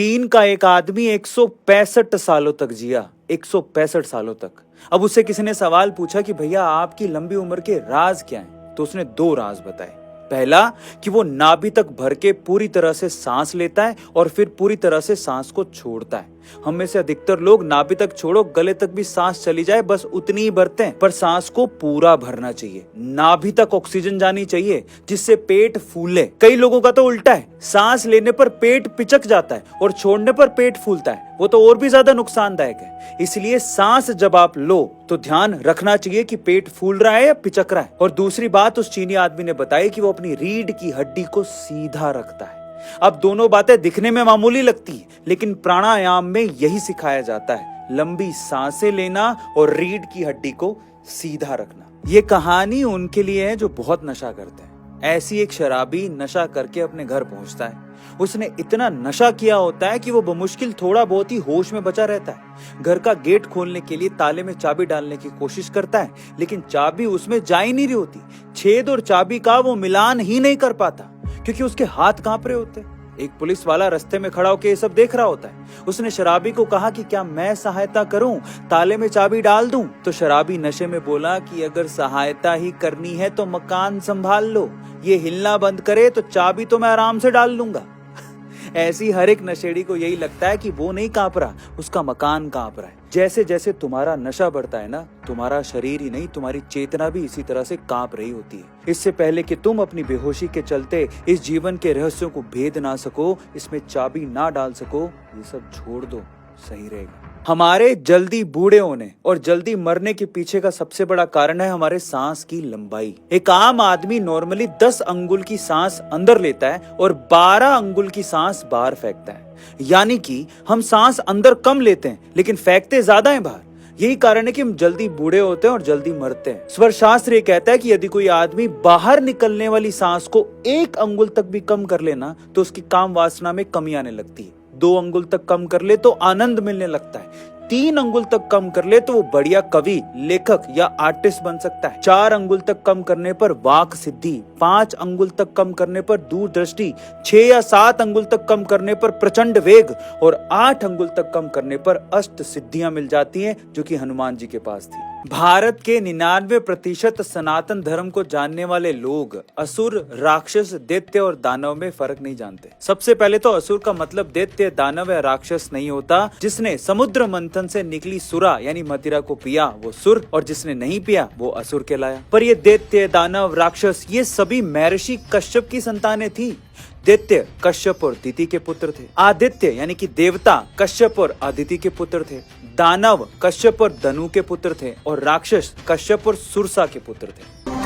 चीन का एक आदमी 165 सालों तक जिया, 165 सालों तक। अब उससे किसी ने सवाल पूछा कि भैया आपकी लंबी उम्र के राज क्या हैं? तो उसने दो राज बताए। पहला कि वो नाभि तक भर के पूरी तरह से सांस लेता है और फिर पूरी तरह से सांस को छोड़ता है। हम में से अधिकतर लोग नाभि तक छोड़ो गले तक भी सांस चली जाए बस उतनी ही भरते हैं, पर सांस को पूरा भरना चाहिए। नाभि तक ऑक्सीजन जानी चाहिए जिससे पेट फूले। कई लोगों का तो उल्टा है, सांस लेने पर पेट पिचक जाता है और छोड़ने पर पेट फूलता है, वो तो और भी ज्यादा नुकसानदायक है। इसलिए सांस जब आप लो तो ध्यान रखना चाहिए कि पेट फूल रहा है या पिचक रहा है। और दूसरी बात उस चीनी आदमी ने बताई कि वो अपनी रीढ़ की हड्डी को सीधा रखता है। अब दोनों बातें दिखने में मामूली लगती है, लेकिन प्राणायाम में यही सिखाया जाता है, लंबी सांसें लेना और रीढ़ की हड्डी को सीधा रखना। ये कहानी उनके लिए है जो बहुत नशा करते हैं। ऐसी एक शराबी नशा करके अपने घर पहुंचता है। उसने इतना नशा किया होता है कि वो बमुश्किल थोड़ा बहुत ही होश में बचा रहता है। घर का गेट खोलने के लिए ताले में चाबी डालने की कोशिश करता है, लेकिन चाबी उसमें जा ही नहीं रही होती। छेद और चाबी का वो मिलान ही नहीं कर पाता क्योंकि उसके हाथ कांप रहे होते। एक पुलिस वाला रास्ते में खड़ा होकर ये सब देख रहा होता है। उसने शराबी को कहा कि क्या मैं सहायता करूं, ताले में चाबी डाल दूं? तो शराबी नशे में बोला कि अगर सहायता ही करनी है तो मकान संभाल लो, ये हिलना बंद करे तो चाबी तो मैं आराम से डाल लूंगा। ऐसी हर एक नशेड़ी को यही लगता है कि वो नहीं कांप रहा, उसका मकान कांप रहा है। जैसे जैसे तुम्हारा नशा बढ़ता है ना, तुम्हारा शरीर ही नहीं तुम्हारी चेतना भी इसी तरह से कांप रही होती है। इससे पहले कि तुम अपनी बेहोशी के चलते इस जीवन के रहस्यों को भेद ना सको, इसमें चाबी ना डाल सको, ये सब छोड़ दो, सही रहेगा। हमारे जल्दी बूढ़े होने और जल्दी मरने के पीछे का सबसे बड़ा कारण है हमारे सांस की लंबाई। एक आम आदमी नॉर्मली 10 अंगुल की सांस अंदर लेता है और 12 अंगुल की सांस बाहर फेंकता है। यानी कि हम सांस अंदर कम लेते हैं लेकिन फेंकते ज्यादा हैं बाहर। यही कारण है कि हम जल्दी बूढ़े होते हैं और जल्दी मरते हैं। स्वर शास्त्र ये कहता है कि यदि कोई आदमी बाहर निकलने वाली सांस को 1 अंगुल तक भी कम कर लेना तो उसकी काम वासना में कमी आने लगती है। 2 अंगुल तक कम कर ले तो आनंद मिलने लगता है। 3 अंगुल तक कम कर ले तो वो बढ़िया कवि, लेखक या आर्टिस्ट बन सकता है। 4 अंगुल तक कम करने पर वाक सिद्धि, 5 अंगुल तक कम करने पर दूरदृष्टि, 6 या 7 अंगुल तक कम करने पर प्रचंड वेग और 8 अंगुल तक कम करने पर अष्ट सिद्धियां मिल जाती हैं, जो कि हनुमान जी के पास थी। भारत के 99% सनातन धर्म को जानने वाले लोग असुर, राक्षस, दैत्य और दानव में फर्क नहीं जानते। सबसे पहले तो असुर का मतलब दैत्य, दानव या राक्षस नहीं होता। जिसने समुद्र मंथन से निकली सुरा यानी मदिरा को पिया वो सुर, और जिसने नहीं पिया वो असुर कहलाया। पर ये दैत्य, दानव, राक्षस ये सभी महर्षि कश्यप की संतानें थी। दैत्य कश्यप और दिति के पुत्र थे। आदित्य यानी कि देवता कश्यप और अदिति के पुत्र थे। दानव कश्यप और धनु के पुत्र थे और राक्षस कश्यप और सुरसा के पुत्र थे।